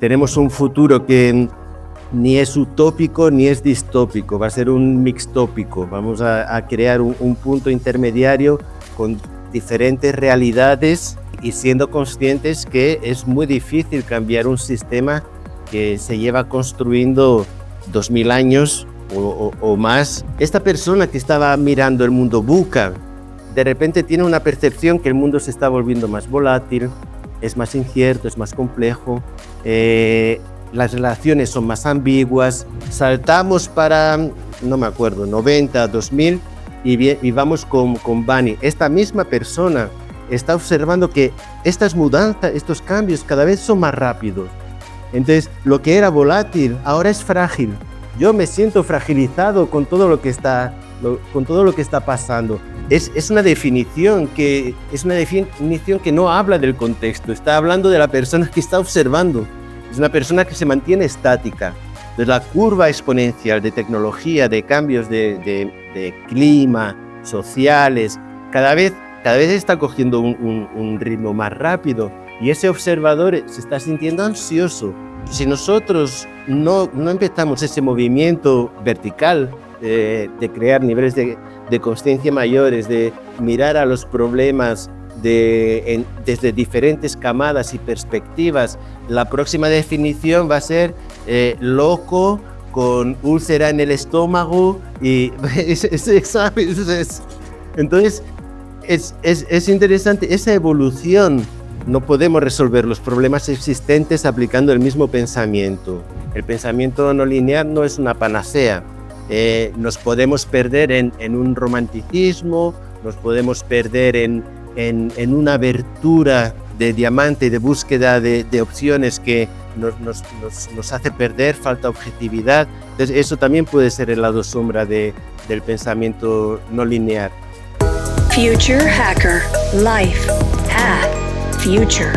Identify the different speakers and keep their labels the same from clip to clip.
Speaker 1: tenemos un futuro que ni es utópico ni es distópico, va a ser un mixtópico. Vamos a crear un punto intermediario con diferentes realidades y siendo conscientes que es muy difícil cambiar un sistema que se lleva construyendo 2000 años o más. Esta persona que estaba mirando el mundo VUCA, de repente tiene una percepción que el mundo se está volviendo más volátil, es más incierto, es más complejo, las relaciones son más ambiguas. Saltamos para, no me acuerdo, 90, 2000 y vamos con Bani. Esta misma persona está observando que estas mudanzas, estos cambios cada vez son más rápidos. Entonces, lo que era volátil ahora es frágil. Yo me siento fragilizado con todo lo que está pasando. Es una definición que no habla del contexto, está hablando de la persona que está observando. Es una persona que se mantiene estática. Entonces, la curva exponencial de tecnología, de cambios de clima, sociales, cada vez está cogiendo un ritmo más rápido y ese observador se está sintiendo ansioso. Si nosotros no empezamos ese movimiento vertical de crear niveles de conciencia mayores, de mirar a los problemas desde diferentes camadas y perspectivas, la próxima definición va a ser loco, con úlcera en el estómago y entonces es interesante esa evolución. No podemos resolver los problemas existentes aplicando el mismo pensamiento. El pensamiento no lineal no es una panacea. Nos podemos perder en un romanticismo, nos podemos perder en una abertura de diamante, de búsqueda de opciones que nos hace perder, falta objetividad. Entonces, eso también puede ser el lado sombra del pensamiento no lineal.
Speaker 2: Future Hacker Life Path Future.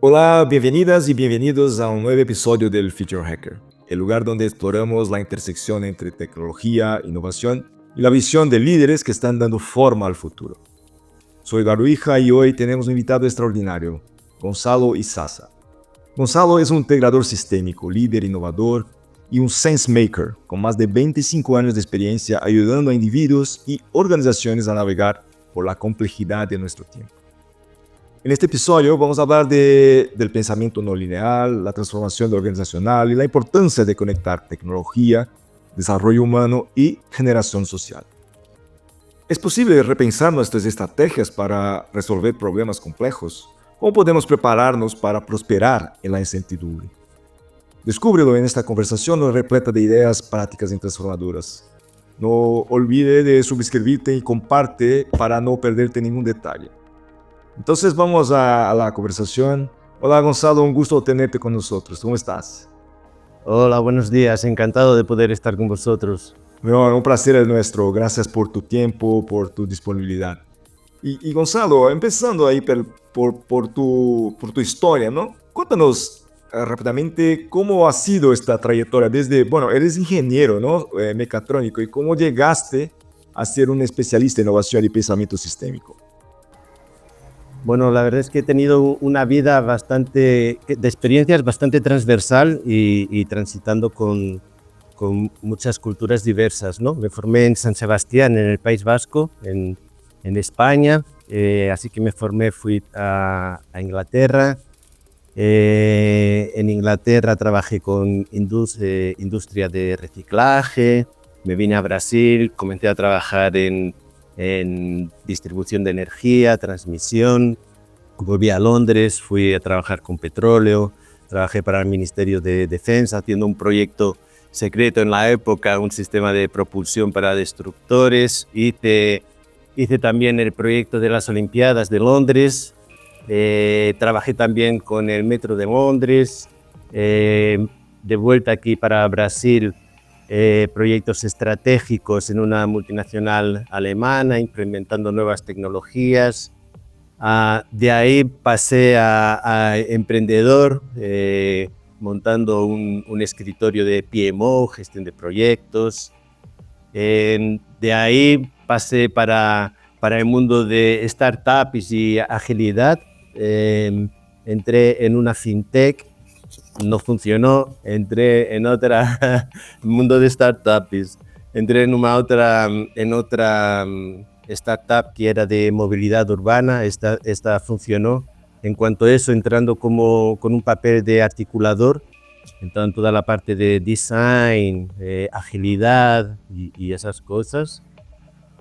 Speaker 3: Hola, bienvenidas y bienvenidos a un nuevo episodio del Future Hacker, el lugar donde exploramos la intersección entre tecnología, innovación y la visión de líderes que están dando forma al futuro. Soy Eduardo Hija y hoy tenemos un invitado extraordinario, Gonzalo Izaza. Gonzalo es un integrador sistémico, líder innovador y un sense maker con más de 25 años de experiencia ayudando a individuos y organizaciones a navegar por la complejidad de nuestro tiempo. En este episodio vamos a hablar del pensamiento no lineal, la transformación organizacional y la importancia de conectar tecnología, desarrollo humano y generación social. ¿Es posible repensar nuestras estrategias para resolver problemas complejos? ¿Cómo podemos prepararnos para prosperar en la incertidumbre? Descúbrelo en esta conversación repleta de ideas prácticas y transformadoras. No olvide de suscribirte y comparte para no perderte ningún detalle. Entonces vamos a la conversación. Hola Gonzalo, un gusto tenerte con nosotros. ¿Cómo estás?
Speaker 1: Hola, buenos días. Encantado de poder estar con vosotros.
Speaker 3: Un placer es nuestro. Gracias por tu tiempo, por tu disponibilidad. Y Gonzalo, empezando ahí por tu historia, ¿no? Cuéntanos rápidamente cómo ha sido esta trayectoria desde, eres ingeniero, ¿no? Mecatrónico, y cómo llegaste a ser un especialista en innovación y pensamiento sistémico.
Speaker 1: Bueno, la verdad es que he tenido una vida de experiencias bastante transversal y transitando con muchas culturas diversas, ¿no? Me formé en San Sebastián, en el País Vasco, en España, así que fui a Inglaterra. En Inglaterra trabajé con industria de reciclaje, me vine a Brasil, comencé a trabajar en distribución de energía, transmisión, volví a Londres, fui a trabajar con petróleo, trabajé para el Ministerio de Defensa haciendo un proyecto secreto en la época, un sistema de propulsión para destructores. Hice también el proyecto de las Olimpiadas de Londres, trabajé también con el Metro de Londres, de vuelta aquí para Brasil, proyectos estratégicos en una multinacional alemana, implementando nuevas tecnologías. De ahí pasé a emprendedor, montando un escritorio de PMO, gestión de proyectos. De ahí pasé para para el mundo de startups y agilidad. Entré en una fintech, no funcionó, entré en otra, mundo de startups, entré en otra startup que era de movilidad urbana, esta funcionó. En cuanto a eso, entrando con un papel de articulador, entrando en toda la parte de design, agilidad y esas cosas.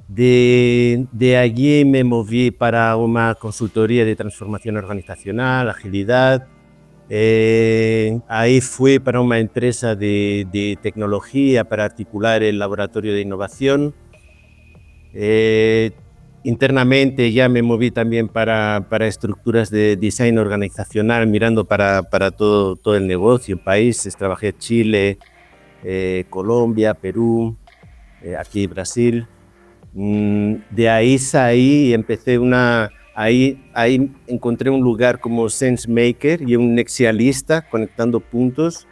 Speaker 1: De allí me moví para una consultoría de transformación organizacional, agilidad. Ahí fui para una empresa de tecnología para articular el laboratorio de innovación. Internamente ya me moví también para estructuras de diseño organizacional, mirando para todo el negocio, países. Trabajé en Chile, Colombia, Perú, aquí Brasil. De ahí salí y empecé ahí encontré un lugar como SenseMaker y un nexialista conectando puntos.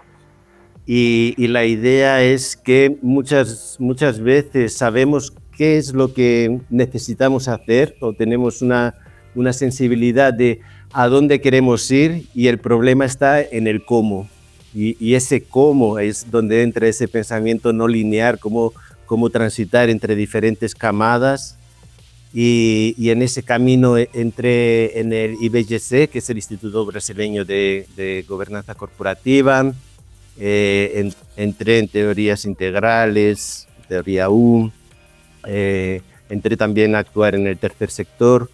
Speaker 1: Y la idea es que muchas veces sabemos qué es lo que necesitamos hacer o tenemos una sensibilidad de a dónde queremos ir y el problema está en el cómo. Y ese cómo es donde entra ese pensamiento no lineal, cómo transitar entre diferentes camadas. Y en ese camino entré en el IBGC, que es el Instituto Brasileño de Gobernanza Corporativa. Entré en teorías integrales, teoría U. Entré también a actuar en el tercer sector,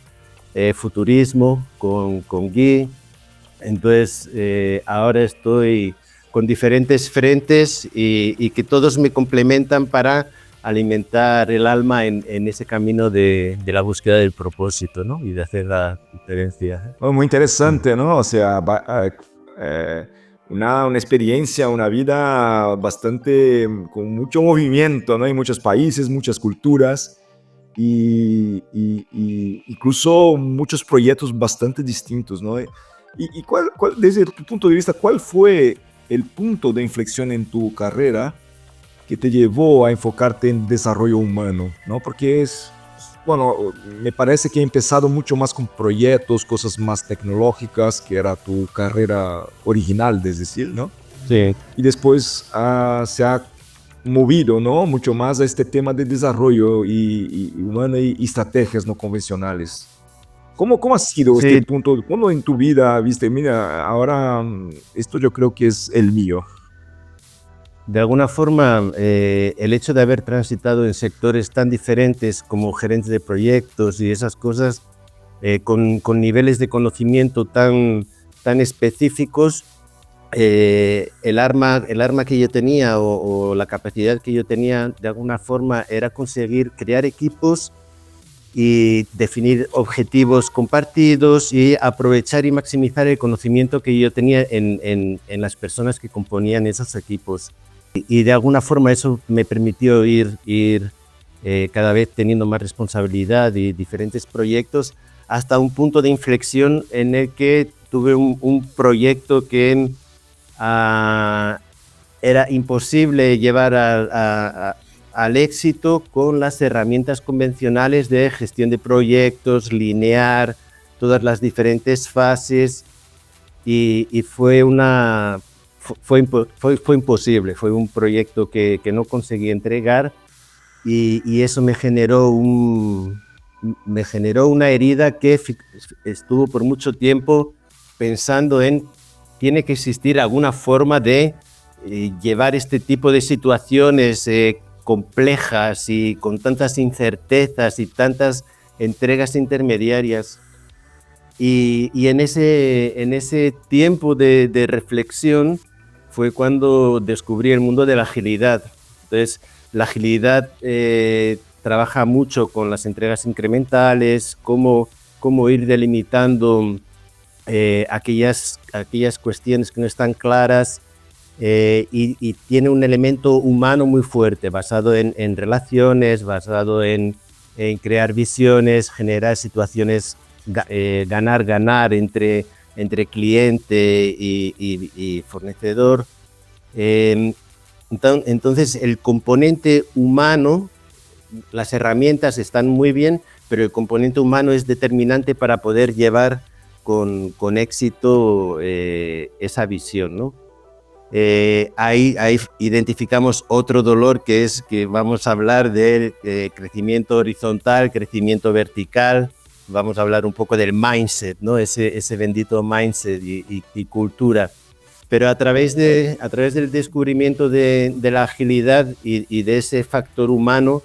Speaker 1: futurismo con Guy. Entonces ahora estoy con diferentes frentes y que todos me complementan para alimentar el alma en ese camino de la búsqueda del propósito, ¿no? Y de hacer la diferencia.
Speaker 3: Oh, muy interesante, ¿no? O sea, una experiencia, una vida bastante con mucho movimiento, ¿no? Hay muchos países, muchas culturas y incluso muchos proyectos bastante distintos, ¿no? Y desde tu punto de vista, ¿cuál fue el punto de inflexión en tu carrera que te llevó a enfocarte en desarrollo humano, ¿no? Porque bueno, me parece que he empezado mucho más con proyectos, cosas más tecnológicas, que era tu carrera original, es decir, ¿no?
Speaker 1: Sí.
Speaker 3: Y después se ha movido, ¿no? Mucho más a este tema de desarrollo humano y estrategias no convencionales. ¿Cómo ha sido este punto? ¿Cuándo en tu vida viste, mira, ahora esto yo creo que es el mío?
Speaker 1: De alguna forma, el hecho de haber transitado en sectores tan diferentes como gerente de proyectos y esas cosas, con niveles de conocimiento tan específicos, el arma que yo tenía o la capacidad que yo tenía, de alguna forma, era conseguir crear equipos y definir objetivos compartidos y aprovechar y maximizar el conocimiento que yo tenía en las personas que componían esos equipos. Y de alguna forma eso me permitió ir cada vez teniendo más responsabilidad y diferentes proyectos hasta un punto de inflexión en el que tuve un proyecto que era imposible llevar al éxito con las herramientas convencionales de gestión de proyectos, linear todas las diferentes fases y fue imposible, fue un proyecto que no conseguí entregar y eso me generó una herida que estuvo por mucho tiempo pensando en tiene que existir alguna forma de llevar este tipo de situaciones complejas y con tantas incertezas y tantas entregas intermediarias. Y en ese tiempo de reflexión fue cuando descubrí el mundo de la agilidad. Entonces, la agilidad trabaja mucho con las entregas incrementales, cómo ir delimitando aquellas cuestiones que no están claras y tiene un elemento humano muy fuerte, basado en relaciones, basado en crear visiones, generar situaciones ganar entre cliente y fornecedor. Entonces el componente humano, las herramientas están muy bien, pero el componente humano es determinante para poder llevar con éxito esa visión, ¿no? Ahí identificamos otro dolor, que es que vamos a hablar del crecimiento horizontal, crecimiento vertical, vamos a hablar un poco del mindset, ¿no? Ese bendito mindset y cultura. Pero a través del descubrimiento de la agilidad y de ese factor humano,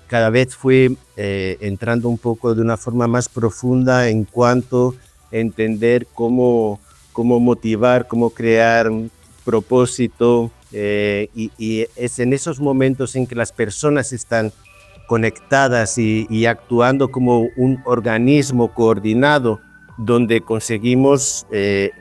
Speaker 1: cada vez fui entrando un poco de una forma más profunda en cuanto a entender cómo motivar, cómo crear un propósito, y es en esos momentos en que las personas están conectadas y actuando como un organismo coordinado, donde conseguimos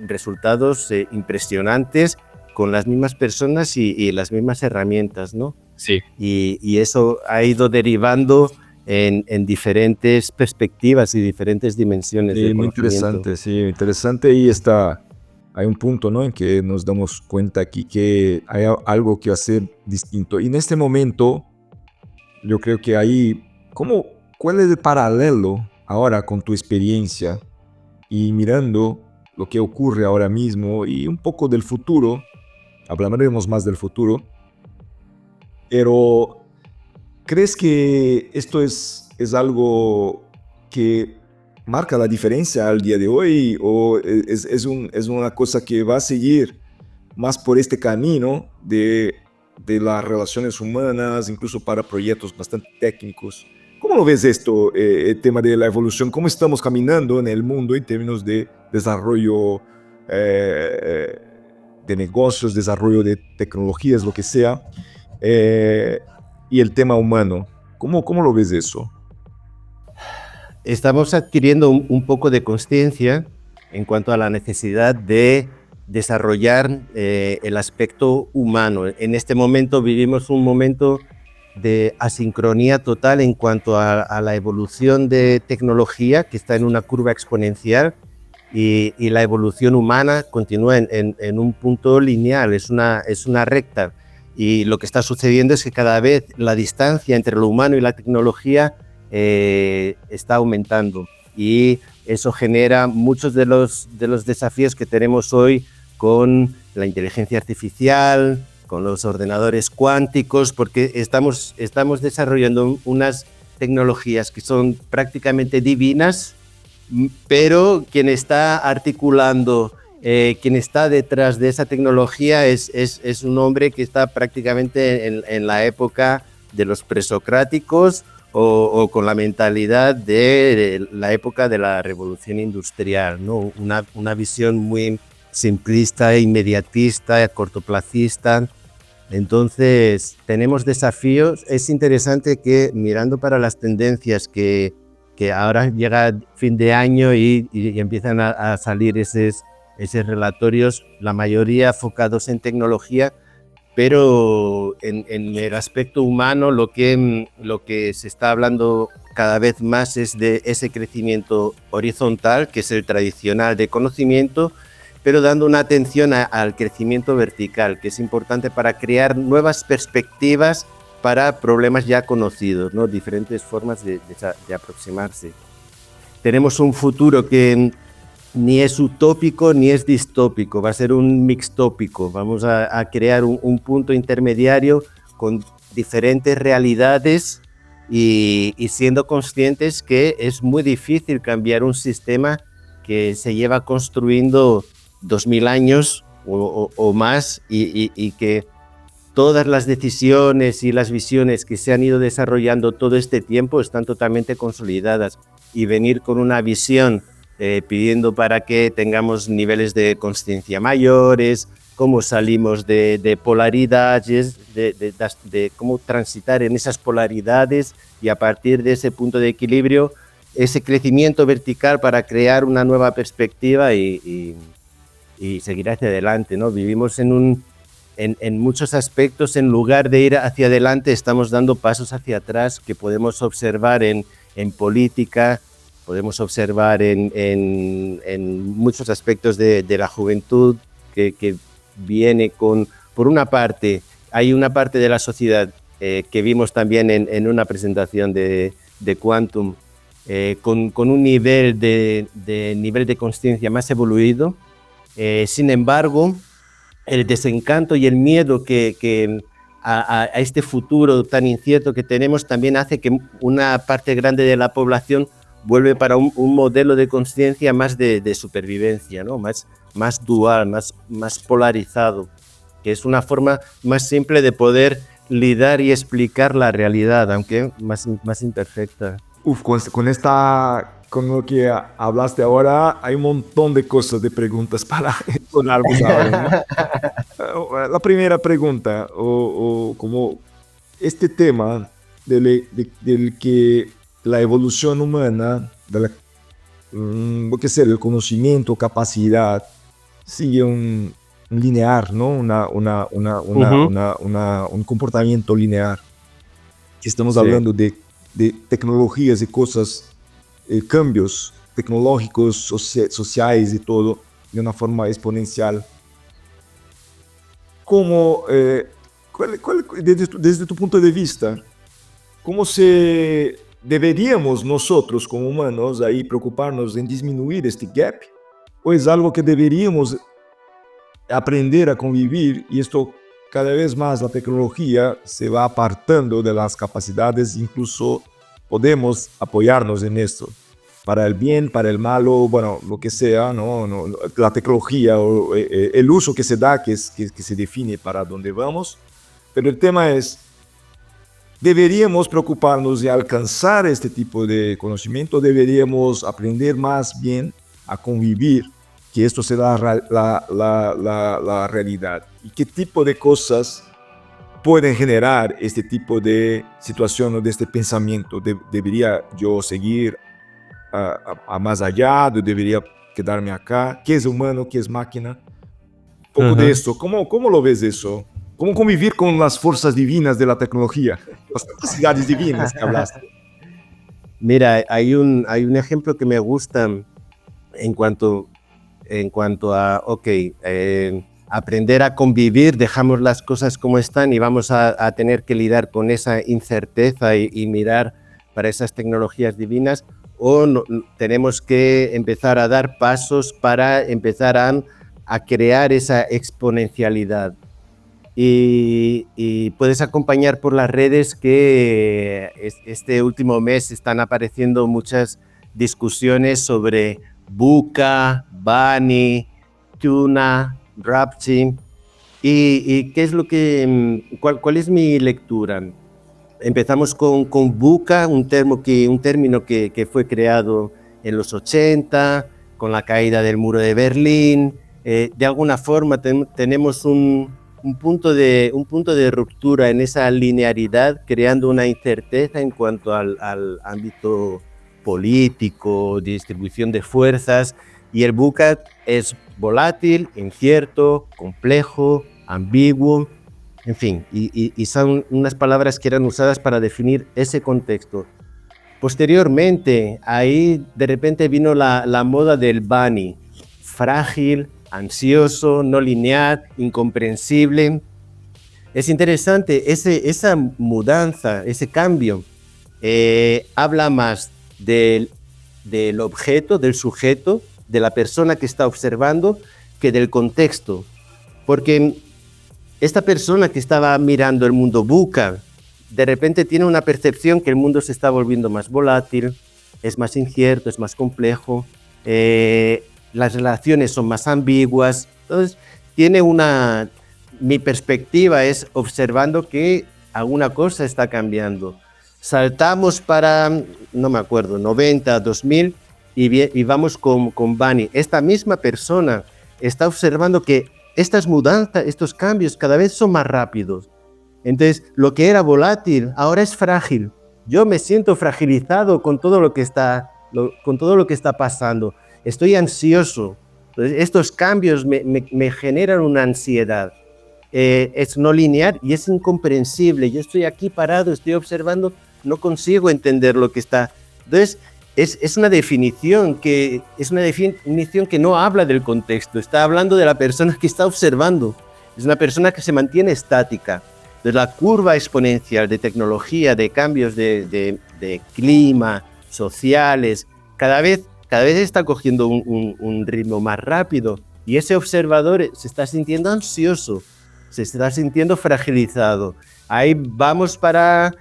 Speaker 1: resultados impresionantes con las mismas personas y las mismas herramientas, ¿no?
Speaker 4: Sí.
Speaker 1: Y eso ha ido derivando en diferentes perspectivas y diferentes dimensiones de
Speaker 3: Muy
Speaker 1: conocimiento.
Speaker 3: interesante, sí, interesante. Y hay un punto, ¿no?, en que nos damos cuenta aquí que hay algo que hacer distinto. Y en este momento, yo creo que ¿cuál es el paralelo ahora con tu experiencia y mirando lo que ocurre ahora mismo y un poco del futuro? Hablaremos más del futuro, pero ¿crees que esto es algo que marca la diferencia al día de hoy, o es una cosa que va a seguir más por este camino de las relaciones humanas, incluso para proyectos bastante técnicos? ¿Cómo lo ves esto, el tema de la evolución? ¿Cómo estamos caminando en el mundo en términos de desarrollo de negocios, desarrollo de tecnologías, lo que sea, y el tema humano? ¿Cómo lo ves eso?
Speaker 1: Estamos adquiriendo un poco de conciencia en cuanto a la necesidad de desarrollar el aspecto humano. En este momento vivimos un momento de asincronía total en cuanto a la evolución de tecnología, que está en una curva exponencial, y la evolución humana continúa en un punto lineal, es una recta. Y lo que está sucediendo es que cada vez la distancia entre lo humano y la tecnología está aumentando, y eso genera muchos de los desafíos que tenemos hoy con la inteligencia artificial, con los ordenadores cuánticos, porque estamos desarrollando unas tecnologías que son prácticamente divinas, pero quien está articulando, quien está detrás de esa tecnología es un hombre que está prácticamente en la época de los presocráticos, o con la mentalidad de la época de la revolución industrial, ¿no? Una visión muy simplista, inmediatista, cortoplacista. Entonces, tenemos desafíos. Es interesante que, mirando para las tendencias que ahora llega fin de año y empiezan a salir esos relatorios, la mayoría enfocados en tecnología, pero en el aspecto humano lo que se está hablando cada vez más es de ese crecimiento horizontal, que es el tradicional de conocimiento, pero dando una atención al crecimiento vertical, que es importante para crear nuevas perspectivas para problemas ya conocidos, ¿no? Diferentes formas de aproximarse. Tenemos un futuro que ni es utópico ni es distópico, va a ser un mixtópico. Vamos a crear un punto intermediario con diferentes realidades y siendo conscientes que es muy difícil cambiar un sistema que se lleva construyendo 2000 años o más, y que todas las decisiones y las visiones que se han ido desarrollando todo este tiempo están totalmente consolidadas, y venir con una visión pidiendo para que tengamos niveles de consciencia mayores, cómo salimos de polaridades, de cómo transitar en esas polaridades, y a partir de ese punto de equilibrio, ese crecimiento vertical para crear una nueva perspectiva y seguir hacia adelante, ¿no? Vivimos en muchos aspectos, en lugar de ir hacia adelante, estamos dando pasos hacia atrás, que podemos observar en política, podemos observar en muchos aspectos de la juventud, que viene por una parte, hay una parte de la sociedad que vimos también en una presentación de de quantum, con un nivel de conciencia más evoluido. Sin embargo, el desencanto y el miedo que a este futuro tan incierto que tenemos también hace que una parte grande de la población vuelve para un modelo de conciencia más de supervivencia, ¿no? Más dual, más polarizado, que es una forma más simple de poder lidar y explicar la realidad, aunque más imperfecta.
Speaker 3: Con lo que hablaste ahora, hay un montón de cosas, de preguntas para explorarnos ahora, ¿no? La primera pregunta, o como este tema del que la evolución humana, lo que sea, el conocimiento, capacidad, sigue un linear, ¿no? Un comportamiento linear. Estamos hablando de tecnologías y cosas, cambios tecnológicos, sociales y todo, de una forma exponencial. ¿Cómo, desde tu punto de vista, cómo deberíamos nosotros como humanos ahí preocuparnos en disminuir este gap? ¿O es algo que deberíamos aprender a convivir y esto cada vez más la tecnología se va apartando de las capacidades, incluso podemos apoyarnos en esto, para el bien, para el malo, bueno, lo que sea, ¿no? La tecnología o el uso que se da, que se define para dónde vamos, pero el tema es, ¿deberíamos preocuparnos de alcanzar este tipo de conocimiento? ¿Deberíamos aprender más bien a convivir, que esto sea la realidad? ¿Y qué tipo de cosas pueden generar este tipo de situación o de este pensamiento? ¿Debería yo seguir a más allá? ¿Debería quedarme acá? ¿Qué es humano? ¿Qué es máquina? Un poco de esto. ¿Cómo lo ves eso? ¿Cómo convivir con las fuerzas divinas de la tecnología? Las capacidades divinas que hablaste.
Speaker 1: Mira, hay un ejemplo que me gusta en cuanto a, aprender a convivir, dejamos las cosas como están y vamos a tener que lidiar con esa incerteza y mirar para esas tecnologías divinas, o tenemos que empezar a dar pasos para empezar a crear esa exponencialidad. Y puedes acompañar por las redes que este último mes están apareciendo muchas discusiones sobre VUCA, Bunny, Tuna, Rapchi. ¿Y qué es lo que, cuál es mi lectura? Empezamos con VUCA, un término que fue creado en los 80, con la caída del muro de Berlín. De alguna forma tenemos un punto de ruptura en esa linearidad, creando una incerteza en cuanto al ámbito político, distribución de fuerzas, y el VUCA es volátil, incierto, complejo, ambiguo, en fin, y son unas palabras que eran usadas para definir ese contexto. Posteriormente, ahí de repente vino la moda del Bunny, frágil, ansioso, no lineal, incomprensible. Es interesante, esa mudanza, ese cambio, habla más del objeto, del sujeto, de la persona que está observando, que del contexto. Porque esta persona que estaba mirando el mundo VUCA, de repente tiene una percepción que el mundo se está volviendo más volátil, es más incierto, es más complejo, las relaciones son más ambiguas. Entonces, mi perspectiva es observando que alguna cosa está cambiando. Saltamos para, no me acuerdo, 90, 2000 y vamos con Bunny. Esta misma persona está observando que estas mudanzas, estos cambios cada vez son más rápidos. Entonces, lo que era volátil ahora es frágil. Yo me siento fragilizado con todo lo que está pasando. Estoy ansioso. Entonces, estos cambios me generan una ansiedad. Es no lineal y es incomprensible. Yo estoy aquí parado, estoy observando, no consigo entender lo que está. Entonces, es una definición que no habla del contexto, está hablando de la persona que está observando. Es una persona que se mantiene estática. Entonces, la curva exponencial de tecnología, de cambios de de clima, sociales, cada vez está cogiendo un ritmo más rápido y ese observador se está sintiendo ansioso, se está sintiendo fragilizado. Ahí vamos para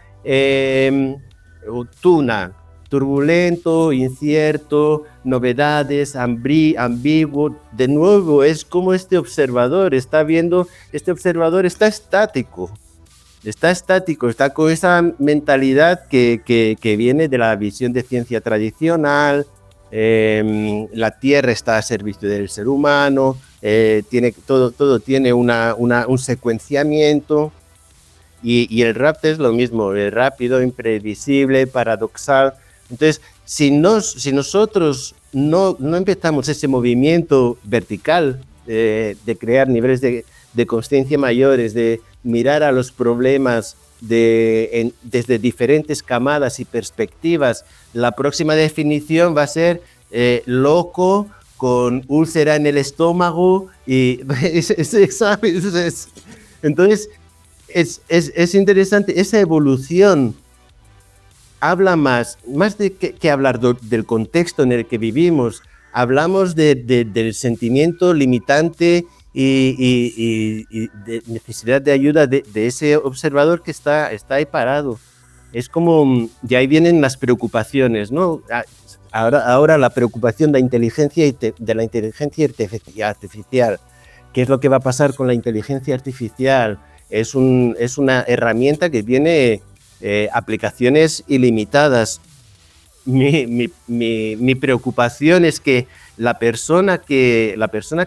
Speaker 1: Tuna, turbulento, incierto, novedades, ambiguo. De nuevo, es como este observador está viendo, este observador está estático, está con esa mentalidad que viene de la visión de ciencia tradicional. La Tierra está a servicio del ser humano, todo tiene un secuenciamiento. Y el rap es lo mismo, rápido, imprevisible, paradoxal. Entonces, si nosotros no empezamos ese movimiento vertical de crear niveles de consciencia mayores, de mirar a los problemas desde diferentes camadas y perspectivas, la próxima definición va a ser loco, con úlcera en el estómago. Y entonces, es interesante, esa evolución habla más de que hablar del contexto en el que vivimos. Hablamos del sentimiento limitante y de necesidad de ayuda de ese observador que está ahí parado. Es como, y ahí vienen las preocupaciones, ¿no? Ahora la preocupación de la inteligencia artificial. ¿Qué es lo que va a pasar con la inteligencia artificial? Es una herramienta que tiene aplicaciones ilimitadas. Mi preocupación es que la persona que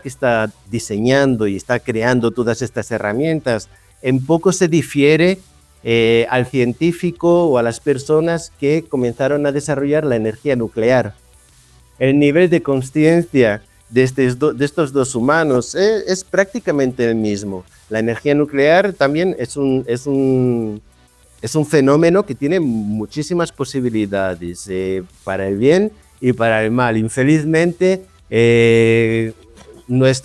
Speaker 1: está diseñando y está creando todas estas herramientas en poco se difiere al científico o a las personas que comenzaron a desarrollar la energía nuclear. El nivel de consciencia de estos dos humanos es prácticamente el mismo. La energía nuclear también es un fenómeno que tiene muchísimas posibilidades para el bien y para el mal. Infelizmente, no es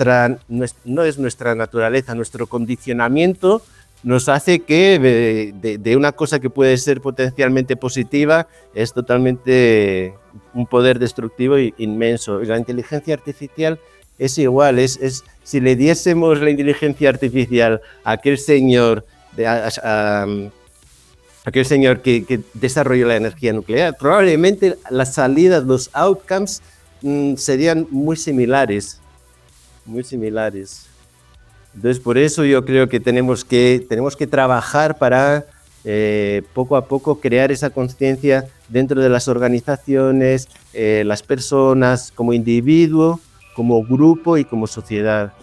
Speaker 1: nuestra naturaleza, nuestro condicionamiento nos hace que de una cosa que puede ser potencialmente positiva es totalmente un poder destructivo inmenso. Y la inteligencia artificial es igual, si le diésemos la inteligencia artificial a aquel señor que desarrolló la energía nuclear, probablemente las salidas, los outcomes serían muy similares. Entonces, por eso yo creo que tenemos que trabajar para poco a poco crear esa conciencia dentro de las organizaciones, las personas, como individuo, como grupo y como sociedad.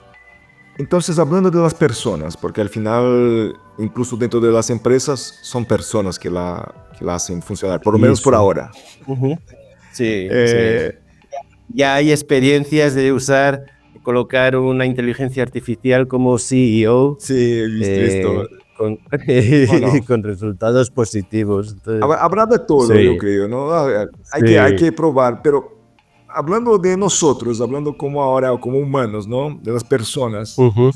Speaker 3: Entonces, hablando de las personas, porque al final, incluso dentro de las empresas, son personas que la hacen funcionar, por lo menos por ahora.
Speaker 1: Uh-huh. Sí. Ya hay experiencias de colocar una inteligencia artificial como CEO.
Speaker 3: Sí, he visto esto.
Speaker 1: Con resultados positivos. Entonces,
Speaker 3: habrá de todo, sí. Yo creo, ¿no? Hay que probar, pero hablando de nosotros, hablando como ahora, como humanos, ¿no? De las personas.
Speaker 1: Uh-huh.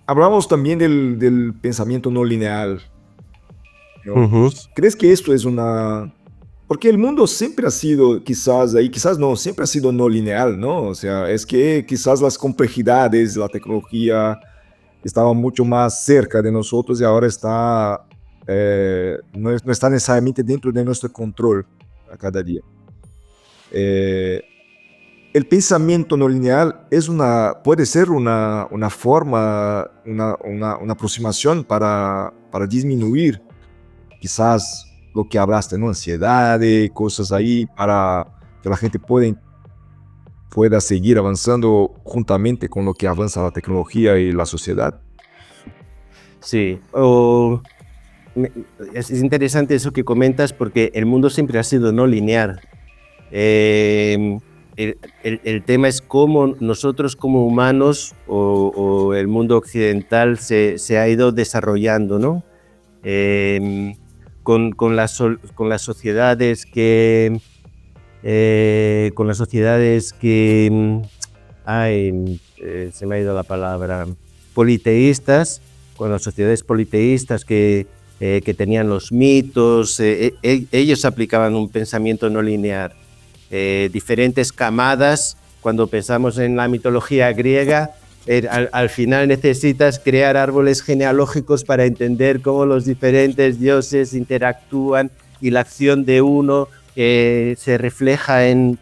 Speaker 3: Hablamos también del pensamiento no lineal, ¿no?
Speaker 1: Uh-huh.
Speaker 3: ¿Crees que esto es una...? Porque el mundo siempre ha sido, quizás no, siempre ha sido no lineal, ¿no? O sea, es que quizás las complejidades, la tecnología estaban mucho más cerca de nosotros y ahora no está necesariamente dentro de nuestro control a cada día. El pensamiento no lineal puede ser una forma, una aproximación para disminuir quizás lo que hablaste, ¿no? Ansiedad, cosas ahí, para que la gente pueda seguir avanzando juntamente con lo que avanza la tecnología y la sociedad.
Speaker 1: Sí, es interesante eso que comentas porque el mundo siempre ha sido no lineal. El tema es cómo nosotros como humanos o el mundo occidental se ha ido desarrollando, ¿no? Con las sociedades que se me ha ido la palabra, politeístas, con las sociedades politeístas que que tenían los mitos. Ellos aplicaban un pensamiento no lineal. Diferentes camadas, cuando pensamos en la mitología griega, al final necesitas crear árboles genealógicos para entender cómo los diferentes dioses interactúan y la acción de uno se refleja en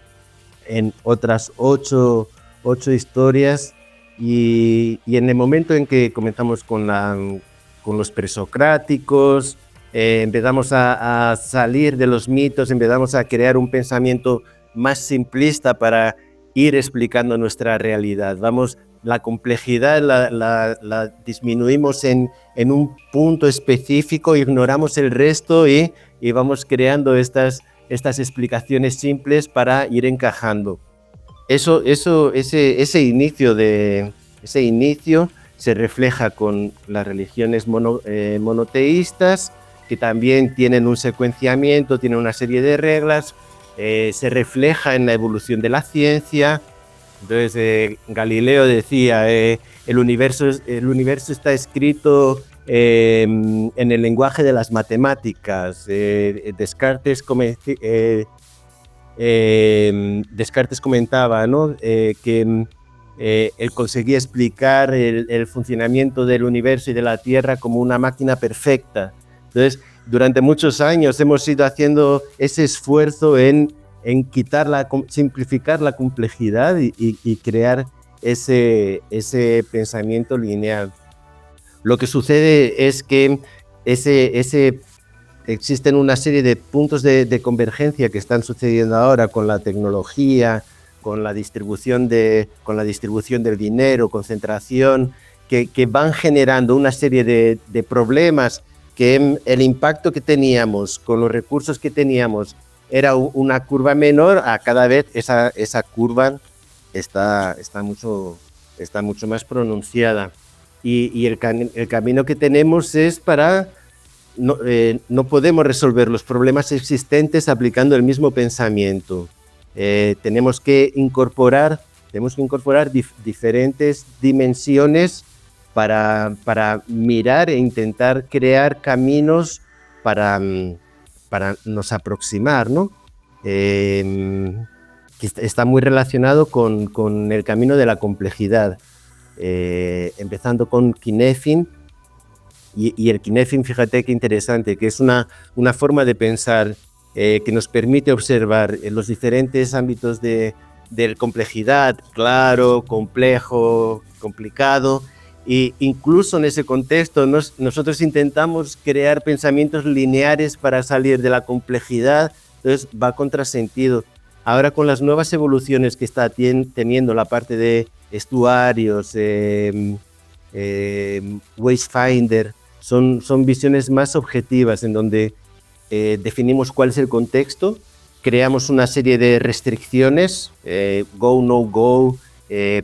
Speaker 1: otras ocho historias. Y en el momento en que comenzamos con los presocráticos, empezamos a salir de los mitos, empezamos a crear un pensamiento más simplista para ir explicando nuestra realidad. La complejidad la disminuimos en un punto específico, ignoramos el resto y vamos creando estas explicaciones simples para ir encajando. Ese inicio se refleja con las religiones monoteístas, que también tienen un secuenciamiento, tienen una serie de reglas, se refleja en la evolución de la ciencia. Entonces, Galileo decía, el universo está escrito en el lenguaje de las matemáticas. Descartes comentaba, ¿no? Que él conseguía explicar el funcionamiento del universo y de la Tierra como una máquina perfecta. Entonces, durante muchos años hemos ido haciendo ese esfuerzo en simplificar la complejidad y crear ese pensamiento lineal. Lo que sucede es que existen una serie de puntos de convergencia que están sucediendo ahora con la tecnología, con la distribución del dinero, concentración, que van generando una serie de problemas, que el impacto que teníamos con los recursos que teníamos era una curva menor. A cada vez esa curva está mucho más pronunciada. Y el camino que tenemos es para... No podemos resolver los problemas existentes aplicando el mismo pensamiento. Tenemos que incorporar diferentes dimensiones para mirar e intentar crear caminos para nos aproximar, ¿no? Que está muy relacionado con el camino de la complejidad, empezando con Cynefin. Y el Cynefin, fíjate qué interesante, que es una forma de pensar que nos permite observar los diferentes ámbitos de complejidad, claro, complejo, complicado. Y incluso en ese contexto nosotros intentamos crear pensamientos lineares para salir de la complejidad. Entonces va contrasentido. Ahora, con las nuevas evoluciones que está teniendo la parte de estuarios, Wastefinder, son visiones más objetivas en donde definimos cuál es el contexto, creamos una serie de restricciones, go, no go,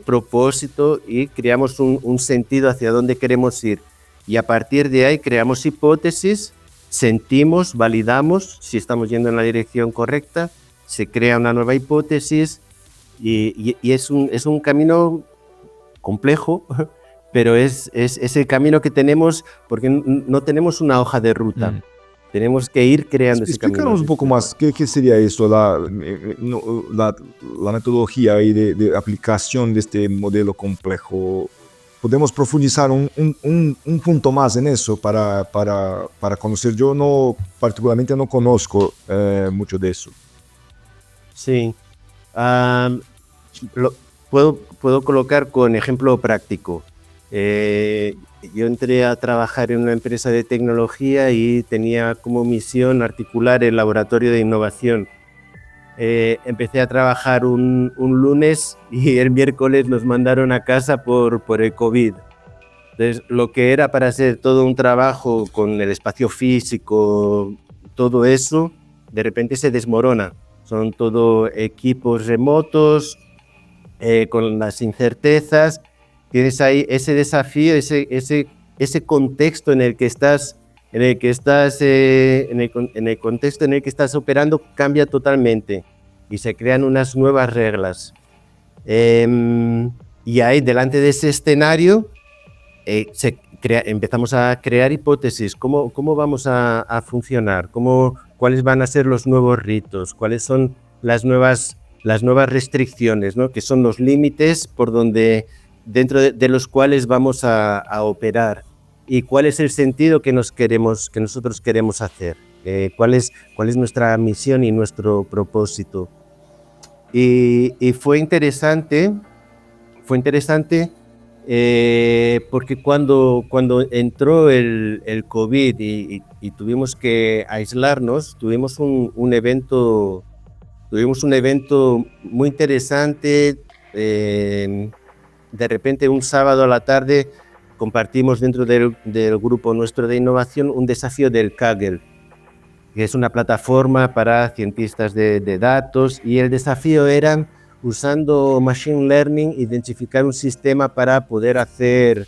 Speaker 1: propósito, y creamos un sentido hacia dónde queremos ir. Y a partir de ahí creamos hipótesis, sentimos, validamos si estamos yendo en la dirección correcta, se crea una nueva hipótesis y es un camino complejo, pero es el camino que tenemos porque no tenemos una hoja de ruta. Tenemos que ir creando ese camino.
Speaker 3: Explícanos un poco más, ¿qué sería eso, la metodología ahí de aplicación de este modelo complejo? ¿Podemos profundizar un punto más en eso para conocer? Yo particularmente no conozco mucho de eso.
Speaker 1: Sí. Puedo colocar con ejemplo práctico. Yo entré a trabajar en una empresa de tecnología y tenía como misión articular el laboratorio de innovación. Empecé a trabajar un lunes y el miércoles nos mandaron a casa por el COVID. Entonces, lo que era para hacer todo un trabajo con el espacio físico, todo eso, de repente se desmorona. Son todo equipos remotos, con las incertezas. Tienes ahí ese desafío, ese contexto en el que estás, en el contexto en el que estás operando cambia totalmente y se crean unas nuevas reglas. Y ahí, delante de ese escenario, empezamos a crear hipótesis. ¿Cómo vamos a funcionar? ¿Cuáles van a ser los nuevos ritos? ¿Cuáles son las nuevas restricciones, ¿no? Que son los límites por donde, dentro de los cuales vamos a operar? ¿Y cuál es el sentido que nosotros queremos hacer? ¿Cuál es nuestra misión y nuestro propósito? Y fue interesante porque cuando entró el COVID y tuvimos que aislarnos, tuvimos un evento muy interesante. De repente, un sábado a la tarde, compartimos dentro del grupo nuestro de innovación un desafío del Kaggle, que es una plataforma para cientistas de datos, y el desafío era, usando Machine Learning, identificar un sistema para poder hacer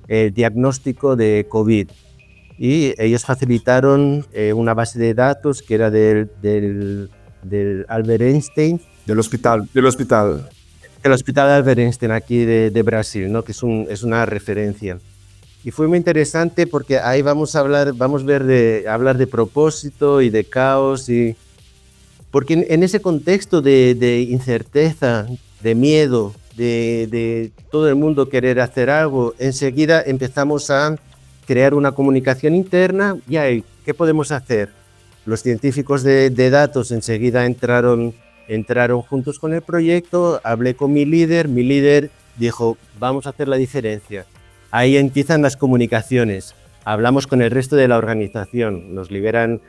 Speaker 1: el diagnóstico de COVID. Y ellos facilitaron una base de datos que era del Albert Einstein.
Speaker 3: Del hospital.
Speaker 1: El Hospital Albert Einstein, aquí de Brasil, ¿no? Que es una referencia. Y fue muy interesante porque ahí vamos a hablar de propósito y de caos, porque en ese contexto de incerteza, de miedo, de todo el mundo querer hacer algo, enseguida empezamos a crear una comunicación interna. ¿Y qué podemos hacer? Los científicos de datos enseguida entraron juntos con el proyecto. Hablé con mi líder dijo, vamos a hacer la diferencia. Ahí empiezan las comunicaciones. Hablamos con el resto de la organización, nos liberan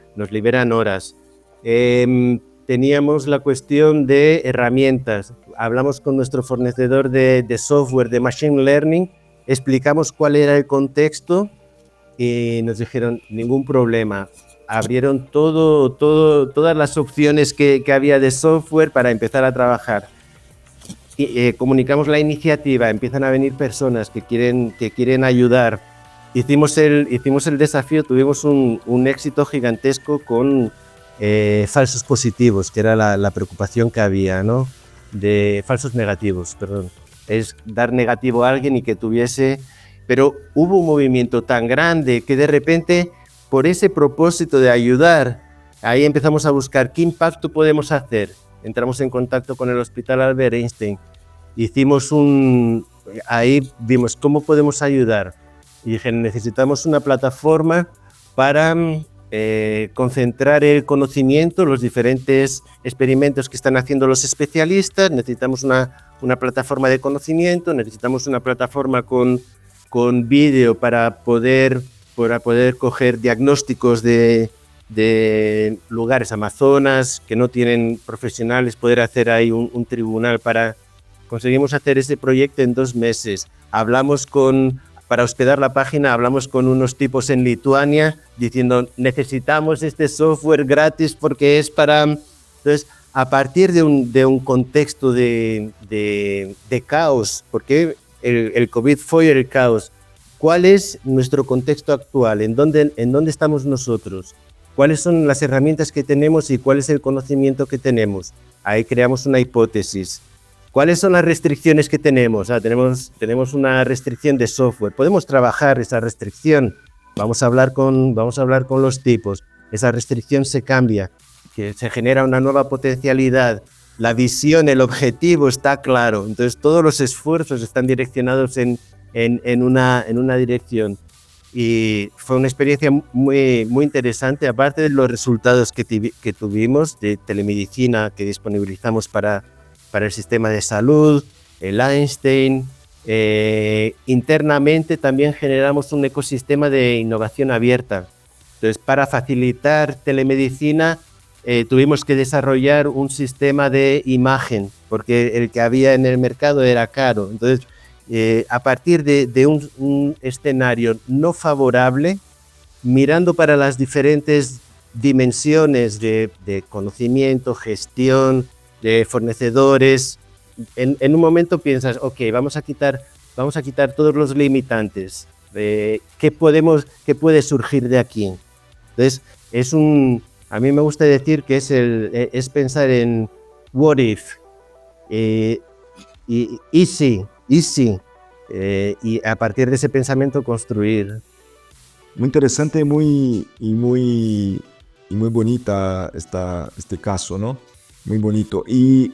Speaker 1: horas. Teníamos la cuestión de herramientas. Hablamos con nuestro fornecedor de software de Machine Learning, explicamos cuál era el contexto y nos dijeron, ningún problema. Abrieron todas las opciones que había de software para empezar a trabajar. Comunicamos la iniciativa, empiezan a venir personas que quieren ayudar. Hicimos el desafío, tuvimos un éxito gigantesco con falsos positivos, que era la preocupación que había, ¿no? De falsos negativos, perdón. Es dar negativo a alguien y que tuviese... Pero hubo un movimiento tan grande que de repente, por ese propósito de ayudar, ahí empezamos a buscar qué impacto podemos hacer. Entramos en contacto con el Hospital Albert Einstein, ahí vimos cómo podemos ayudar y dije, necesitamos una plataforma para concentrar el conocimiento, los diferentes experimentos que están haciendo los especialistas. Necesitamos una plataforma de conocimiento, necesitamos una plataforma con vídeo para poder coger diagnósticos de lugares Amazonas que no tienen profesionales, poder hacer ahí un tribunal conseguimos hacer ese proyecto en 2 meses. Para hospedar la página, hablamos con unos tipos en Lituania diciendo, necesitamos este software gratis porque es para... Entonces, a partir de un contexto de caos, porque el COVID fue el caos, ¿cuál es nuestro contexto actual? ¿En dónde estamos nosotros? ¿Cuáles son las herramientas que tenemos y cuál es el conocimiento que tenemos? Ahí creamos una hipótesis. ¿Cuáles son las restricciones que tenemos? Tenemos una restricción de software. ¿Podemos trabajar esa restricción? Vamos a hablar con los tipos. Esa restricción se cambia, que se genera una nueva potencialidad. La visión, el objetivo está claro. Entonces todos los esfuerzos están direccionados en una dirección. Y fue una experiencia muy, muy interesante, aparte de los resultados que tuvimos de telemedicina que disponibilizamos para el sistema de salud, el Einstein. Internamente también generamos un ecosistema de innovación abierta. Entonces, para facilitar telemedicina, tuvimos que desarrollar un sistema de imagen, porque el que había en el mercado era caro. Entonces, a partir de un escenario no favorable, mirando para las diferentes dimensiones de conocimiento, gestión, de fornecedores, en un momento piensas, ok, vamos a quitar todos los limitantes. ¿Qué puede surgir de aquí? Entonces, a mí me gusta decir que es pensar en what if, y si. y a partir de ese pensamiento construir.
Speaker 3: Muy interesante y muy bonita este caso, ¿no? Muy bonito. Y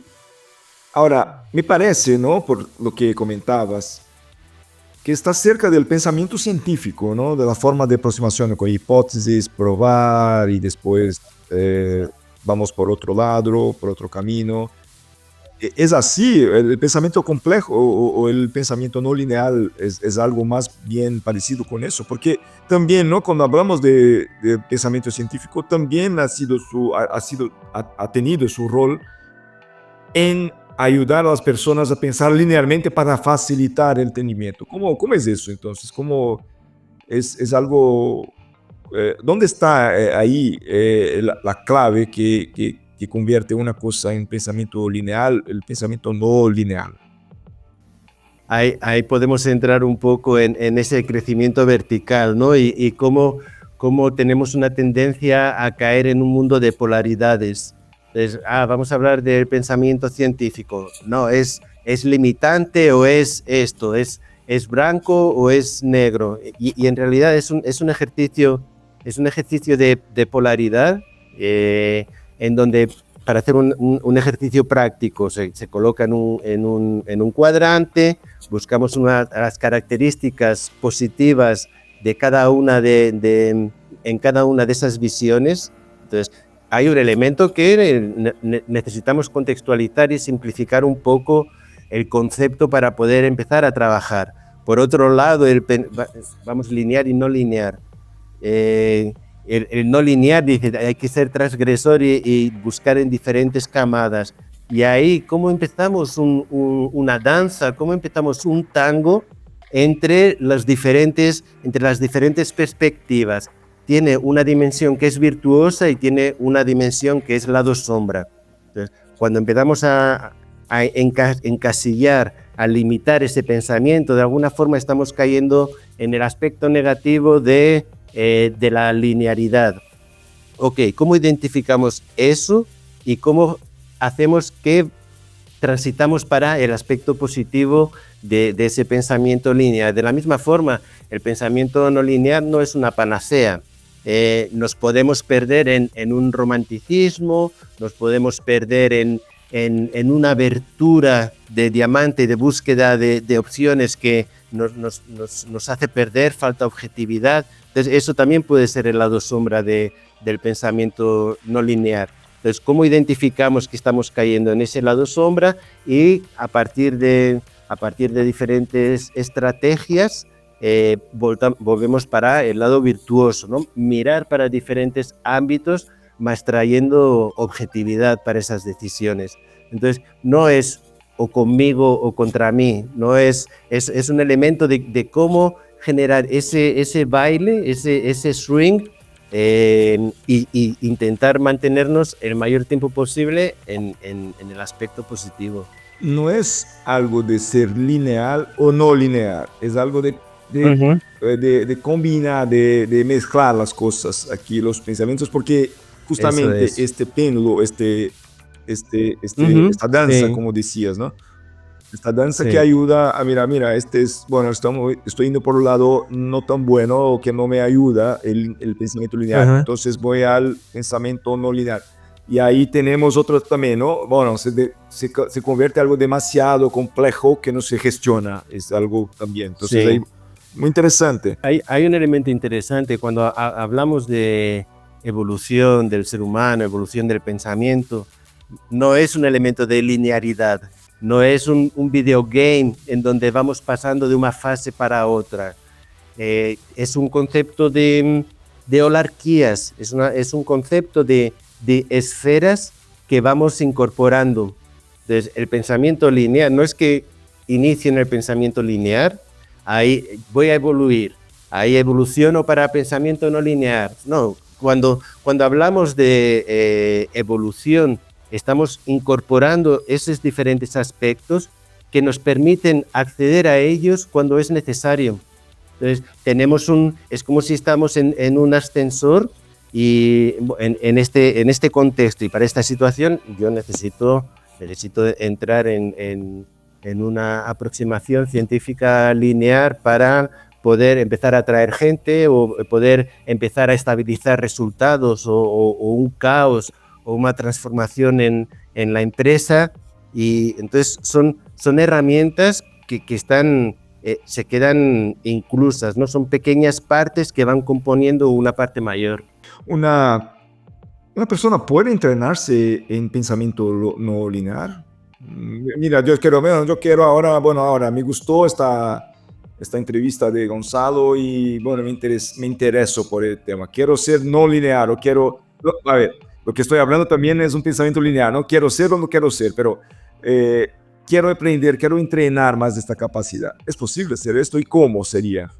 Speaker 3: ahora, me parece, ¿no? Por lo que comentabas, que está cerca del pensamiento científico, ¿no? De la forma de aproximación con hipótesis, probar y después vamos por otro lado, por otro camino. ¿Es así? ¿El pensamiento complejo o el pensamiento no lineal es algo más bien parecido con eso? Porque también, ¿no? Cuando hablamos de pensamiento científico, también ha tenido su rol en ayudar a las personas a pensar linealmente para facilitar el entendimiento. ¿Cómo es eso entonces? ¿Cómo es algo... ¿dónde está ahí la clave que convierte una cosa en pensamiento lineal, el pensamiento no lineal?
Speaker 1: Ahí podemos entrar un poco en ese crecimiento vertical, ¿no? Y cómo tenemos una tendencia a caer en un mundo de polaridades. Entonces, vamos a hablar del pensamiento científico. No, ¿es limitante o es esto? ¿Es blanco o es negro? Y en realidad es un ejercicio de polaridad, en donde para hacer un ejercicio práctico se coloca en un cuadrante, buscamos las características positivas de cada una en cada una de esas visiones. Entonces, hay un elemento que necesitamos contextualizar y simplificar un poco el concepto para poder empezar a trabajar. Por otro lado, vamos lineal y no lineal. El no lineal dice hay que ser transgresor y buscar en diferentes camadas. Y ahí, ¿cómo empezamos una danza? ¿Cómo empezamos un tango entre las diferentes perspectivas? Tiene una dimensión que es virtuosa y tiene una dimensión que es lado sombra. Entonces, cuando empezamos a encasillar, a limitar ese pensamiento, de alguna forma estamos cayendo en el aspecto negativo de la linearidad. Ok, ¿cómo identificamos eso y cómo hacemos que transitamos para el aspecto positivo de ese pensamiento lineal? De la misma forma, el pensamiento no lineal no es una panacea. Nos podemos perder en un romanticismo, nos podemos perder en una abertura de diamante, de búsqueda de opciones que nos hace perder, falta objetividad. Entonces, eso también puede ser el lado sombra del pensamiento no lineal. Entonces, ¿cómo identificamos que estamos cayendo en ese lado sombra? Y a partir de diferentes estrategias, volvemos para el lado virtuoso, ¿no? Mirar para diferentes ámbitos, más trayendo objetividad para esas decisiones. Entonces, no es o conmigo o contra mí, no es un elemento de cómo generar ese baile, ese swing, y intentar mantenernos el mayor tiempo posible en el aspecto positivo.
Speaker 3: No es algo de ser lineal o no lineal, es algo de combinar, de mezclar las cosas aquí, los pensamientos, porque justamente este péndulo, esta danza, como decías, ¿no? Esta danza que ayuda a, mira, estoy yendo por un lado no tan bueno, que no me ayuda el pensamiento lineal, entonces voy al pensamiento no lineal. Y ahí tenemos otros también, ¿no? Bueno, se convierte en algo demasiado complejo que no se gestiona, es algo también. Entonces, ahí, muy interesante.
Speaker 1: Hay un elemento interesante cuando hablamos de evolución del ser humano, evolución del pensamiento. No es un elemento de linearidad, no es un videogame en donde vamos pasando de una fase para otra. Es un concepto de holarquías, es un concepto de esferas que vamos incorporando. Entonces, el pensamiento lineal no es que inicie en el pensamiento lineal, ahí voy a evoluir, ahí evoluciono para pensamiento no lineal. No, cuando hablamos de evolución, estamos incorporando esos diferentes aspectos que nos permiten acceder a ellos cuando es necesario. Entonces, es como si estamos en un ascensor y en este contexto y para esta situación yo necesito entrar en en una aproximación científica lineal para poder empezar a atraer gente o poder empezar a estabilizar resultados o un caos o una transformación en la empresa. Y entonces son herramientas que están, se quedan inclusas, ¿no? Son pequeñas partes que van componiendo una parte mayor.
Speaker 3: Una, una persona puede entrenarse en pensamiento no lineal. Mira, yo quiero ahora, bueno, ahora me gustó esta entrevista de Gonzalo y bueno, me intereso por el tema. Quiero ser no lineal o quiero, a ver, lo que estoy hablando también es un pensamiento lineal, no quiero ser o no quiero ser, pero eh, quiero aprender, quiero entrenar más de esta capacidad. ¿Es posible hacer esto y cómo sería?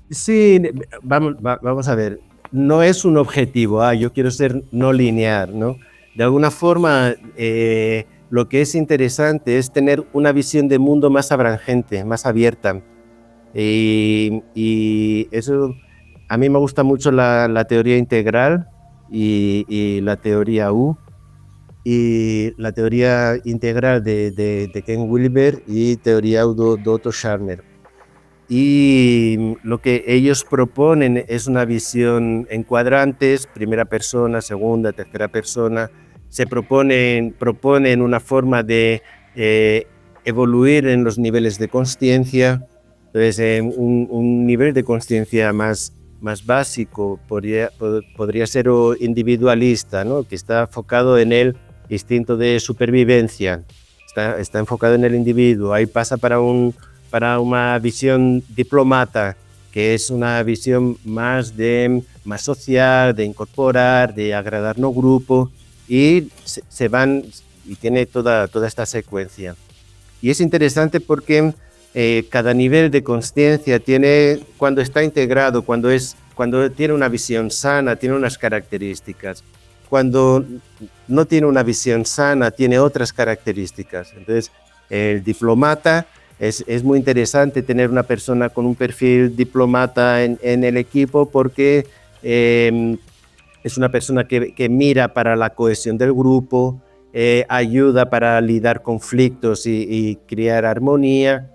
Speaker 1: Sí, vamos a ver, no es un objetivo, yo quiero ser no lineal, ¿no? De alguna forma, lo que es interesante es tener una visión de mundo más abrangente, más abierta. Y eso, a mí me gusta mucho la teoría integral y la teoría U. Y la teoría integral de Ken Wilber y teoría U de Otto Scharner. Y lo que ellos proponen es una visión en cuadrantes, primera persona, segunda, tercera persona. Se proponen una forma de evoluir en los niveles de consciencia. Entonces, un nivel de consciencia más básico podría ser o individualista, ¿no? Que está enfocado en el instinto de supervivencia, está enfocado en el individuo. Ahí pasa para una visión diplomata, que es una visión más social, de incorporar, de agradar no grupo, y se van y tiene toda esta secuencia. Y es interesante porque cada nivel de consciencia tiene, cuando está integrado, cuando tiene una visión sana, tiene unas características. Cuando no tiene una visión sana, tiene otras características. Entonces, el diplomata, es muy interesante tener una persona con un perfil diplomata en el equipo porque es una persona que mira para la cohesión del grupo, ayuda para lidiar conflictos y crear armonía.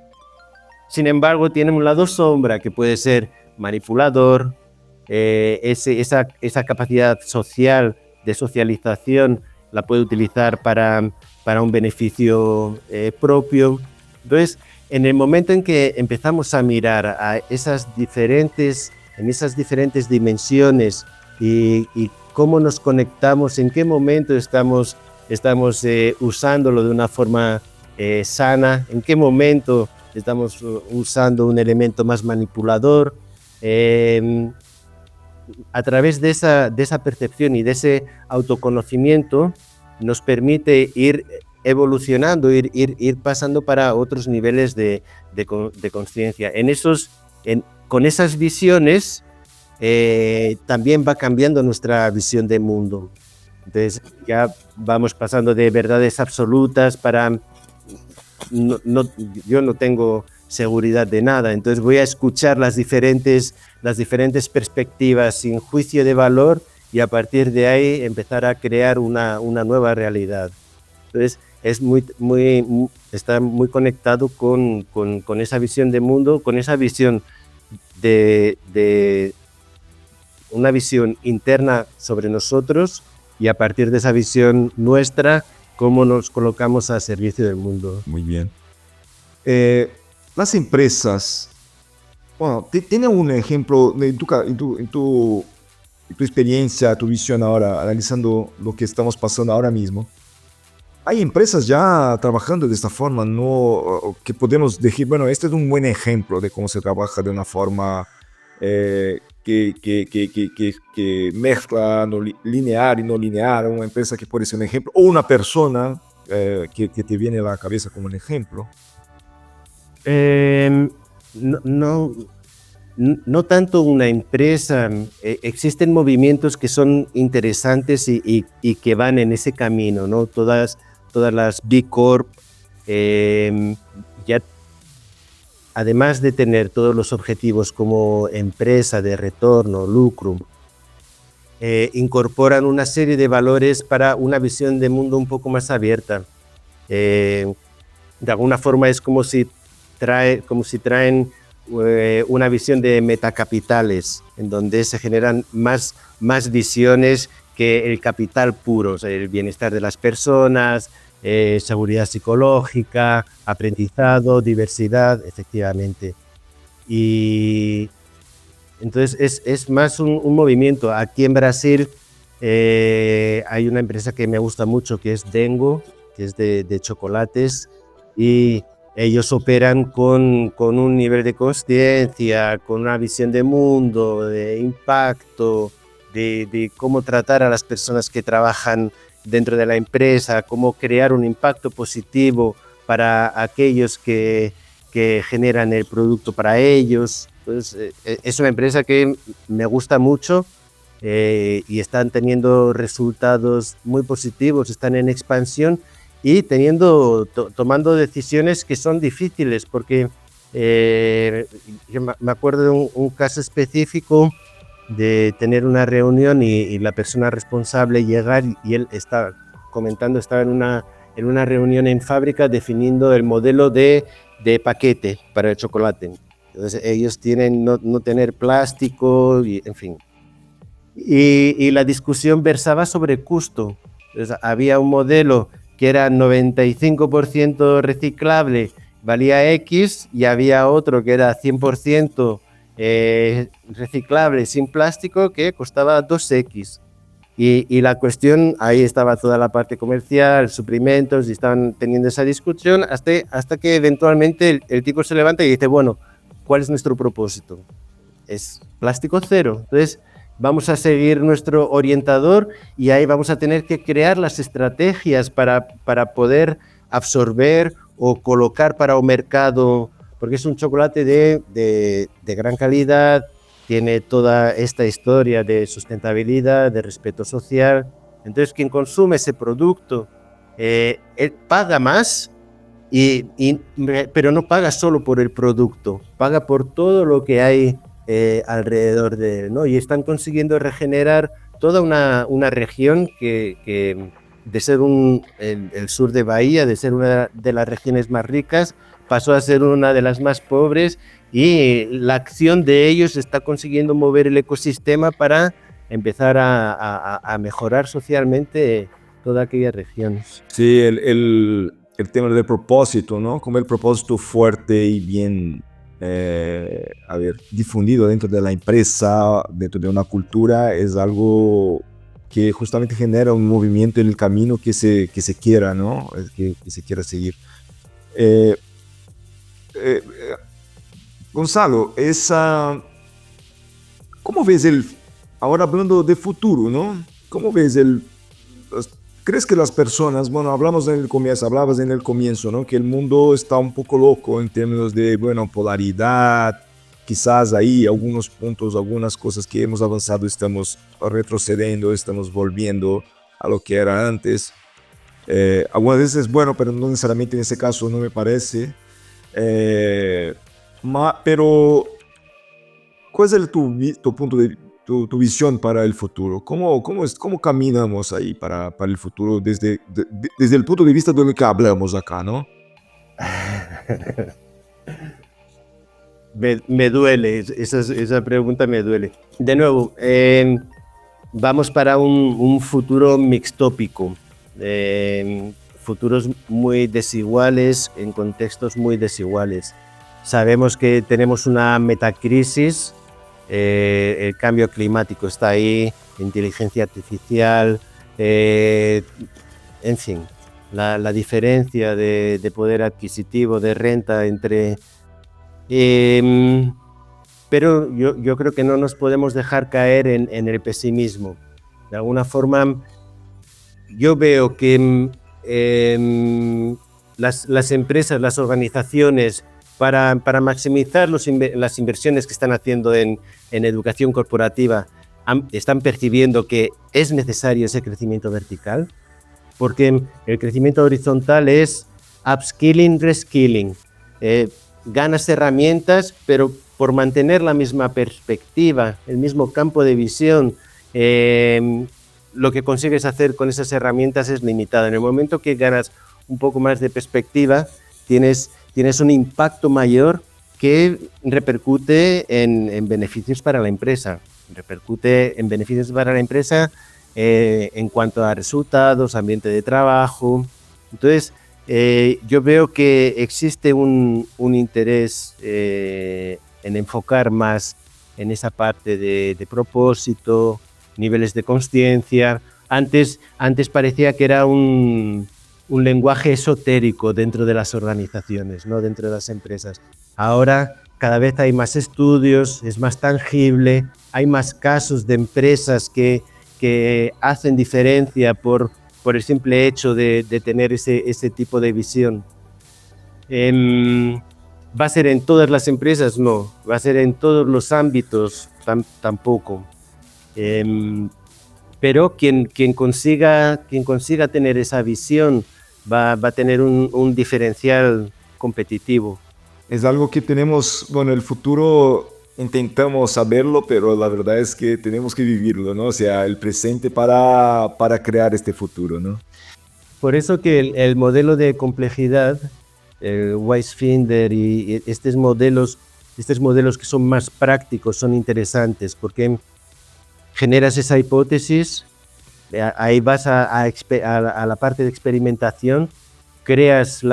Speaker 1: Sin embargo, tiene un lado sombra que puede ser manipulador, esa capacidad social de socialización la puede utilizar para un beneficio propio. Entonces, en el momento en que empezamos a mirar a esas diferentes dimensiones y cómo nos conectamos, en qué momento estamos usándolo de una forma sana, en qué momento estamos usando un elemento más manipulador, a través de esa percepción y de ese autoconocimiento nos permite ir evolucionando, ir pasando para otros niveles de conciencia. Con esas visiones también va cambiando nuestra visión de mundo. Entonces ya vamos pasando de verdades absolutas para... yo no tengo seguridad de nada, entonces voy a escuchar las diferentes perspectivas sin juicio de valor y a partir de ahí empezar a crear una nueva realidad. Entonces está muy conectado con esa visión de mundo, con esa visión de una visión interna sobre nosotros y a partir de esa visión nuestra, cómo nos colocamos a servicio del mundo.
Speaker 3: Muy bien. Las empresas, bueno, ¿tiene un ejemplo en tu experiencia, tu visión ahora, analizando lo que estamos pasando ahora mismo? Hay empresas ya trabajando de esta forma, ¿no? Que podemos decir, bueno, este es un buen ejemplo de cómo se trabaja de una forma que mezcla lineal y no lineal, una empresa que puede ser un ejemplo, o una persona que te viene a la cabeza como un ejemplo.
Speaker 1: No tanto una empresa, existen movimientos que son interesantes y que van en ese camino, ¿no? Todas las B Corp, ya además de tener todos los objetivos como empresa de retorno, lucro, incorporan una serie de valores para una visión de mundo un poco más abierta. de alguna forma es como si traen una visión de metacapitales, en donde se generan más visiones que el capital puro, o sea, el bienestar de las personas, seguridad psicológica, aprendizado, diversidad, efectivamente. Y entonces es más un movimiento. Aquí en Brasil hay una empresa que me gusta mucho, que es Dengo, que es de chocolates, y ellos operan con un nivel de consciencia, con una visión de mundo, de impacto, de cómo tratar a las personas que trabajan dentro de la empresa, cómo crear un impacto positivo para aquellos que generan el producto para ellos. Entonces, es una empresa que me gusta mucho y están teniendo resultados muy positivos, están en expansión y tomando decisiones que son difíciles, porque yo me acuerdo de un caso específico de tener una reunión y la persona responsable llegar y él estaba en una reunión en fábrica definiendo el modelo de paquete para el chocolate. Entonces ellos tienen no tener plástico, y, en fin. Y la discusión versaba sobre costo. Entonces, había un modelo que era 95% reciclable, valía X, y había otro que era 100% reciclable sin plástico, que costaba 2X. Y la cuestión, ahí estaba toda la parte comercial, suprimentos, y estaban teniendo esa discusión hasta que eventualmente el tipo se levanta y dice, bueno, ¿cuál es nuestro propósito? Es plástico cero. Entonces, vamos a seguir nuestro orientador y ahí vamos a tener que crear las estrategias para poder absorber o colocar para un mercado, porque es un chocolate de gran calidad, tiene toda esta historia de sustentabilidad, de respeto social. Entonces, quien consume ese producto, él paga más, pero no paga solo por el producto, paga por todo lo que hay alrededor de él, ¿no? Y están consiguiendo regenerar toda una región que de ser el sur de Bahía, de ser una de las regiones más ricas, pasó a ser una de las más pobres, y la acción de ellos está consiguiendo mover el ecosistema para empezar a mejorar socialmente toda aquella región.
Speaker 3: Sí, el tema del propósito, ¿no? Como el propósito fuerte y bien, difundido dentro de la empresa, dentro de una cultura, es algo que justamente genera un movimiento en el camino que se quiera, ¿no? Que se quiera seguir. Eh, eh, Gonzalo, ¿cómo ves ahora hablando de futuro, ¿no? ¿Cómo ves ¿crees que las personas, bueno, hablabas en el comienzo, ¿no? Que el mundo está un poco loco en términos de, bueno, polaridad, quizás ahí algunos puntos, algunas cosas que hemos avanzado, estamos retrocediendo, estamos volviendo a lo que era antes. Algunas veces es bueno, pero no necesariamente en ese caso no me parece. Pero, ¿cuál es tu punto de tu visión para el futuro? ¿Cómo caminamos ahí para el futuro desde el punto de vista de lo que hablamos acá, ¿no?
Speaker 1: Me duele, esa pregunta me duele. De nuevo, vamos para un futuro mixtópico, futuros muy desiguales, en contextos muy desiguales. Sabemos que tenemos una metacrisis, el cambio climático está ahí, inteligencia artificial, en fin, la diferencia de poder adquisitivo, de renta entre... pero yo creo que no nos podemos dejar caer en el pesimismo. De alguna forma, yo veo que las empresas, las organizaciones, para maximizar las inversiones que están haciendo en educación corporativa, están percibiendo que es necesario ese crecimiento vertical, porque el crecimiento horizontal es upskilling, reskilling. Ganas herramientas, pero por mantener la misma perspectiva, el mismo campo de visión, lo que consigues hacer con esas herramientas es limitado. En el momento que ganas un poco más de perspectiva, tienes un impacto mayor que repercute en beneficios para la empresa. Repercute en beneficios para la empresa en cuanto a resultados, ambiente de trabajo. Entonces, yo veo que existe un interés en enfocar más en esa parte de propósito, niveles de consciencia. Antes parecía que era un lenguaje esotérico dentro de las organizaciones, ¿no? Dentro de las empresas. Ahora cada vez hay más estudios, es más tangible, hay más casos de empresas que hacen diferencia por el simple hecho de tener ese tipo de visión. ¿Va a ser en todas las empresas? No. ¿Va a ser en todos los ámbitos? Tampoco. Pero quien consiga tener esa visión va a tener un diferencial competitivo.
Speaker 3: Es algo que tenemos, bueno, el futuro intentamos saberlo, pero la verdad es que tenemos que vivirlo, ¿no? O sea, el presente para crear este futuro, ¿no?
Speaker 1: Por eso que el modelo de complejidad, el Weisfinder y estos modelos que son más prácticos son interesantes porque generas esa hipótesis, ahí vas a la parte de experimentación, creas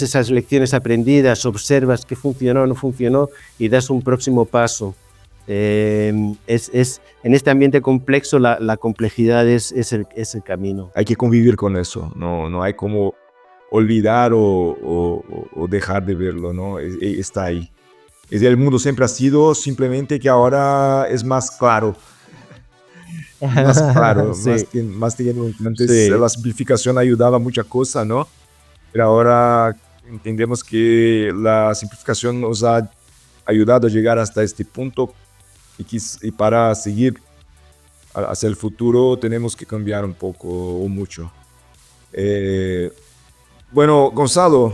Speaker 1: esas lecciones aprendidas, observas qué funcionó o no funcionó y das un próximo paso. En este ambiente complejo la complejidad es el camino.
Speaker 3: Hay que convivir con eso, no hay como olvidar o dejar de verlo, ¿no? Está ahí. El mundo siempre ha sido, simplemente que ahora es más claro. Más claro, sí. más teniendo antes sí. La simplificación ayudaba a muchas cosas, ¿no? Pero ahora entendemos que la simplificación nos ha ayudado a llegar hasta este punto y para seguir hacia el futuro tenemos que cambiar un poco o mucho. Bueno, Gonzalo,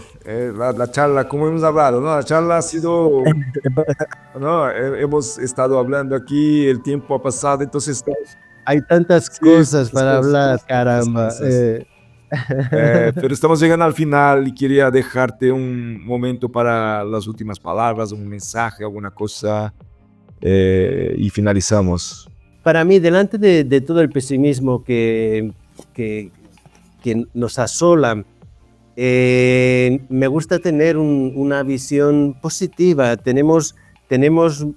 Speaker 3: la charla, como hemos hablado, ¿no? La charla ha sido, ¿no? Hemos estado hablando aquí, el tiempo ha pasado, entonces...
Speaker 1: Hay tantas cosas para hablar, caramba.
Speaker 3: Pero estamos llegando al final y quería dejarte un momento para las últimas palabras, un mensaje, alguna cosa, y finalizamos.
Speaker 1: Para mí, delante de todo el pesimismo que nos asola, me gusta tener una visión positiva. Tenemos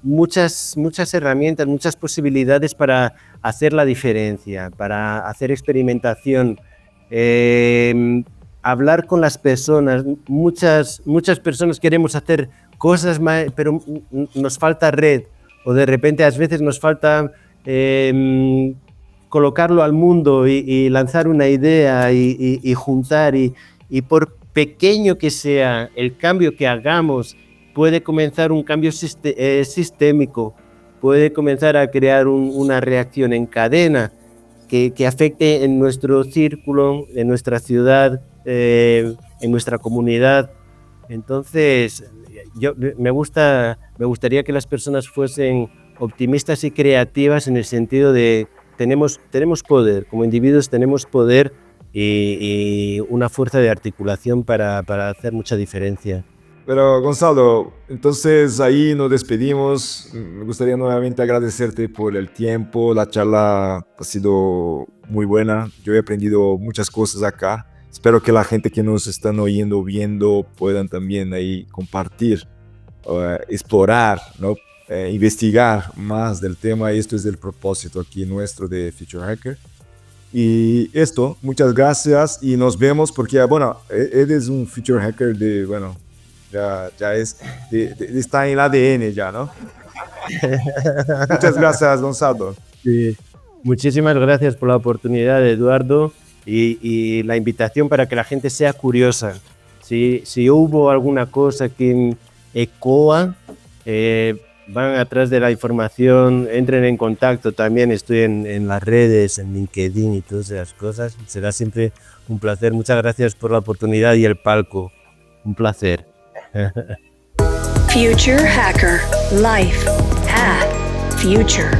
Speaker 1: muchas herramientas, muchas posibilidades para hacer la diferencia, para hacer experimentación, hablar con las personas. Muchas personas queremos hacer cosas, pero nos falta red, o de repente a veces nos falta colocarlo al mundo y lanzar una idea y juntar, y por pequeño que sea el cambio que hagamos, puede comenzar un cambio sistémico, puede comenzar a crear una reacción en cadena que afecte en nuestro círculo, en nuestra ciudad, en nuestra comunidad. Entonces, me gustaría que las personas fuesen optimistas y creativas en el sentido de tenemos poder, como individuos tenemos poder y una fuerza de articulación para hacer mucha diferencia.
Speaker 3: Pero Gonzalo, entonces ahí nos despedimos. Me gustaría nuevamente agradecerte por el tiempo. La charla ha sido muy buena. Yo he aprendido muchas cosas acá. Espero que la gente que nos están oyendo, viendo, puedan también ahí compartir, explorar, ¿no? Investigar más del tema. Esto es el propósito aquí nuestro de Future Hacker. Y esto, muchas gracias y nos vemos porque, bueno, eres un Future Hacker de, bueno, ya está en el ADN ya, ¿no? Muchas gracias, Gonzalo.
Speaker 1: Sí. Muchísimas gracias por la oportunidad, Eduardo, y la invitación para que la gente sea curiosa. Si hubo alguna cosa que ecoa, van atrás de la información, entren en contacto. También estoy en las redes, en LinkedIn y todas esas cosas. Será siempre un placer. Muchas gracias por la oportunidad y el palco. Un placer.
Speaker 2: Future Hacker. Life. Path. Future.